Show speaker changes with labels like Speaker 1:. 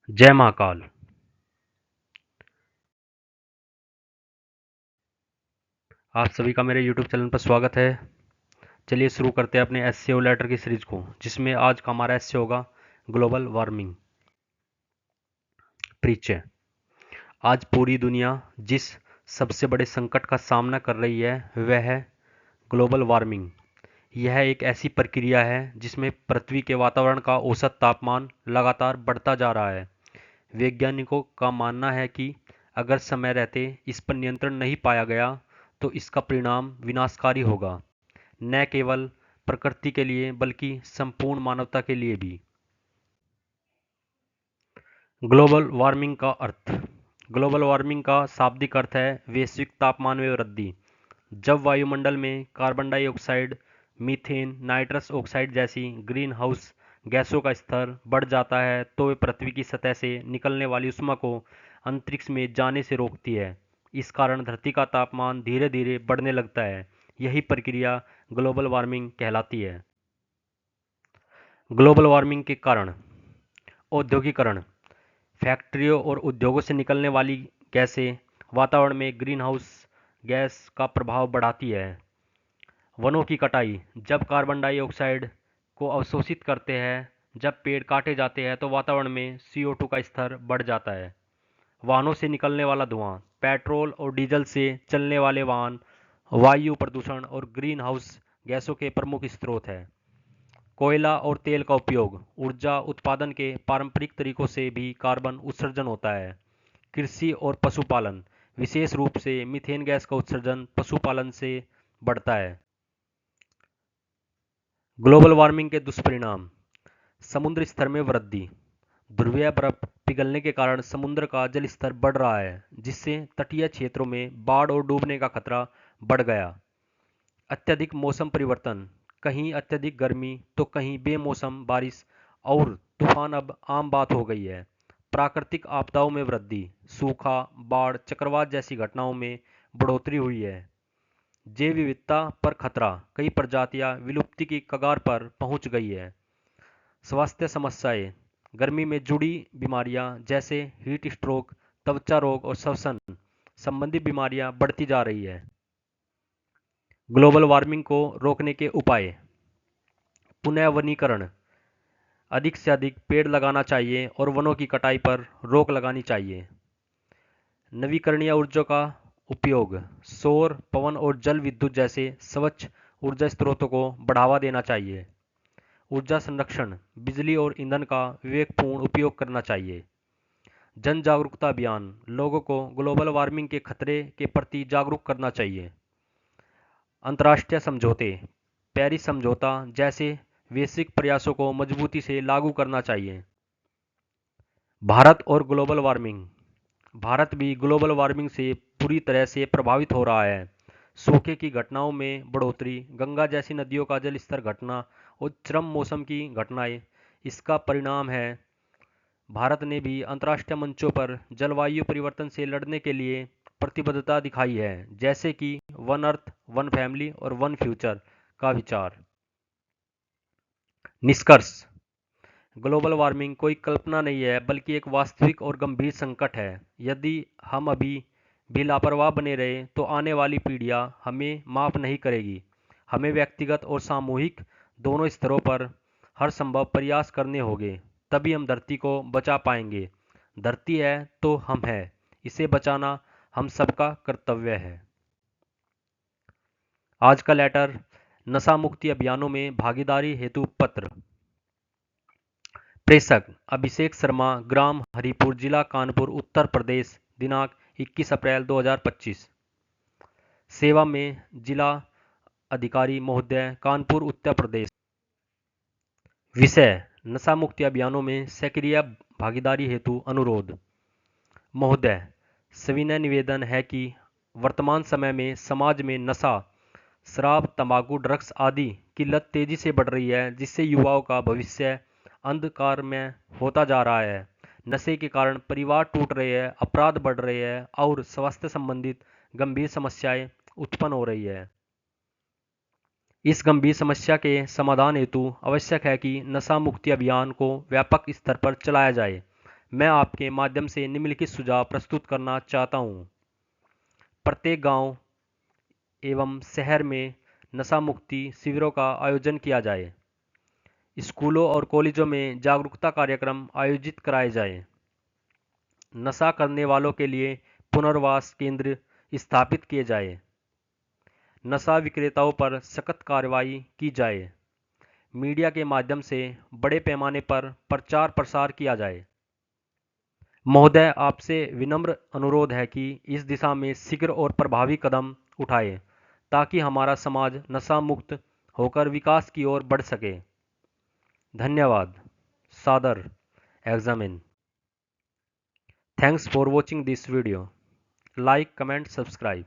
Speaker 1: जय महाकाल। आप सभी का मेरे YouTube चैनल पर स्वागत है। चलिए शुरू करते हैं अपने एसईओ लेटर की सीरीज को, जिसमें आज का हमारा एसईओ होगा ग्लोबल वार्मिंग। परिचय। आज पूरी दुनिया जिस सबसे बड़े संकट का सामना कर रही है वह है ग्लोबल वार्मिंग। यह एक ऐसी प्रक्रिया है जिसमें पृथ्वी के वातावरण का औसत तापमान लगातार बढ़ता जा रहा है। वैज्ञानिकों का मानना है कि अगर समय रहते इस पर नियंत्रण नहीं पाया गया तो इसका परिणाम विनाशकारी होगा, न केवल प्रकृति के लिए बल्कि संपूर्ण मानवता के लिए भी। ग्लोबल वार्मिंग का अर्थ। ग्लोबल वार्मिंग का शाब्दिक अर्थ है वैश्विक तापमान में वृद्धि। जब वायुमंडल में carbon dioxide, methane, nitrous oxide जैसी ग्रीन हाउस गैसों का स्तर बढ़ जाता है तो वे पृथ्वी की सतह से निकलने वाली ऊष्मा को अंतरिक्ष में जाने से रोकती है। इस कारण धरती का तापमान धीरे धीरे बढ़ने लगता है। यही प्रक्रिया ग्लोबल वार्मिंग कहलाती है। ग्लोबल वार्मिंग के कारण। औद्योगिकरण। फैक्ट्रियों और उद्योगों से निकलने वाली गैसें वातावरण में ग्रीन हाउस गैस का प्रभाव बढ़ाती है। वनों की कटाई। जब कार्बन डाइऑक्साइड को अवशोषित करते हैं, जब पेड़ काटे जाते हैं तो वातावरण में CO2 का स्तर बढ़ जाता है। वाहनों से निकलने वाला धुआं। पेट्रोल और डीजल से चलने वाले वाहन वायु प्रदूषण और ग्रीन हाउस गैसों के प्रमुख स्रोत हैं। कोयला और तेल का उपयोग। ऊर्जा उत्पादन के पारंपरिक तरीकों से भी कार्बन उत्सर्जन होता है। कृषि और पशुपालन। विशेष रूप से मीथेन गैस का उत्सर्जन पशुपालन से बढ़ता है। ग्लोबल वार्मिंग के दुष्परिणाम। समुद्र स्तर में वृद्धि। ध्रुवीय बर्फ पिघलने के कारण समुद्र का जल स्तर बढ़ रहा है, जिससे तटीय क्षेत्रों में बाढ़ और डूबने का खतरा बढ़ गया। अत्यधिक मौसम परिवर्तन। कहीं अत्यधिक गर्मी तो कहीं बेमौसम बारिश और तूफान अब आम बात हो गई है। प्राकृतिक आपदाओं में वृद्धि। सूखा, बाढ़, चक्रवात जैसी घटनाओं में बढ़ोतरी हुई है। जैव विविधता पर खतरा। कई प्रजातियां विलुप्ति की कगार पर पहुंच गई है। स्वास्थ्य समस्याएं। गर्मी में जुड़ी बीमारियां जैसे हीट स्ट्रोक, त्वचा रोग और श्वसन संबंधी बीमारियां बढ़ती जा रही है। ग्लोबल वार्मिंग को रोकने के उपाय। पुनः वनीकरण। अधिक से अधिक पेड़ लगाना चाहिए और वनों की कटाई पर रोक लगानी चाहिए। नवीकरणीय ऊर्जा का उपयोग। सौर, पवन और जल विद्युत जैसे स्वच्छ ऊर्जा स्रोतों को बढ़ावा देना चाहिए। ऊर्जा संरक्षण। बिजली और ईंधन का विवेकपूर्ण उपयोग करना चाहिए। जन जागरूकता अभियान। लोगों को ग्लोबल वार्मिंग के खतरे के प्रति जागरूक करना चाहिए। अंतर्राष्ट्रीय समझौते। पेरिस समझौता जैसे वैश्विक प्रयासों को मजबूती से लागू करना चाहिए। भारत और ग्लोबल वार्मिंग। भारत भी ग्लोबल वार्मिंग से पूरी तरह से प्रभावित हो रहा है। सूखे की घटनाओं में बढ़ोतरी, गंगा जैसी नदियों का जल स्तर घटना और चरम मौसम की घटनाएं इसका परिणाम है। भारत ने भी अंतर्राष्ट्रीय मंचों पर जलवायु परिवर्तन से लड़ने के लिए प्रतिबद्धता दिखाई है, जैसे कि वन अर्थ, वन फैमिली और वन फ्यूचर का विचार। निष्कर्ष। ग्लोबल वार्मिंग कोई कल्पना नहीं है बल्कि एक वास्तविक और गंभीर संकट है। यदि हम अभी भी लापरवाह बने रहे तो आने वाली पीढ़ियां हमें माफ नहीं करेगी। हमें व्यक्तिगत और सामूहिक दोनों स्तरों पर हर संभव प्रयास करने होंगे, तभी हम धरती को बचा पाएंगे। धरती है तो हम हैं, इसे बचाना हम सबका कर्तव्य है। आज का लेटर। नशा मुक्ति अभियानों में भागीदारी हेतु पत्र। प्रेषक अभिषेक शर्मा, ग्राम हरिपुर, जिला कानपुर, उत्तर प्रदेश। दिनांक 21 अप्रैल 2025। सेवा में जिला अधिकारी महोदय, कानपुर, उत्तर प्रदेश। विषय। नशा मुक्ति अभियानों में सक्रिय भागीदारी हेतु अनुरोध। महोदय, सविनय निवेदन है कि वर्तमान समय में समाज में नशा, शराब, तंबाकू, ड्रग्स आदि की लत तेजी से बढ़ रही है, जिससे युवाओं का भविष्य अंधकार में होता जा रहा है। नशे के कारण परिवार टूट रहे हैं, अपराध बढ़ रहे हैं और स्वास्थ्य संबंधित गंभीर समस्याएं उत्पन्न हो रही है। इस गंभीर समस्या के समाधान हेतु आवश्यक है कि नशा मुक्ति अभियान को व्यापक स्तर पर चलाया जाए। मैं आपके माध्यम से निम्नलिखित सुझाव प्रस्तुत करना चाहता हूँ। प्रत्येक गांव एवं शहर में नशा मुक्ति शिविरों का आयोजन किया जाए। स्कूलों और कॉलेजों में जागरूकता कार्यक्रम आयोजित कराए जाएं। नशा करने वालों के लिए पुनर्वास केंद्र स्थापित किए जाएं। नशा विक्रेताओं पर सख्त कार्रवाई की जाए। मीडिया के माध्यम से बड़े पैमाने पर प्रचार प्रसार किया जाए। महोदय, आपसे विनम्र अनुरोध है कि इस दिशा में शीघ्र और प्रभावी कदम उठाएं ताकि हमारा समाज नशा मुक्त होकर विकास की ओर बढ़ सके। धन्यवाद। सादर examine. Thanks for watching this video. Like, comment, subscribe.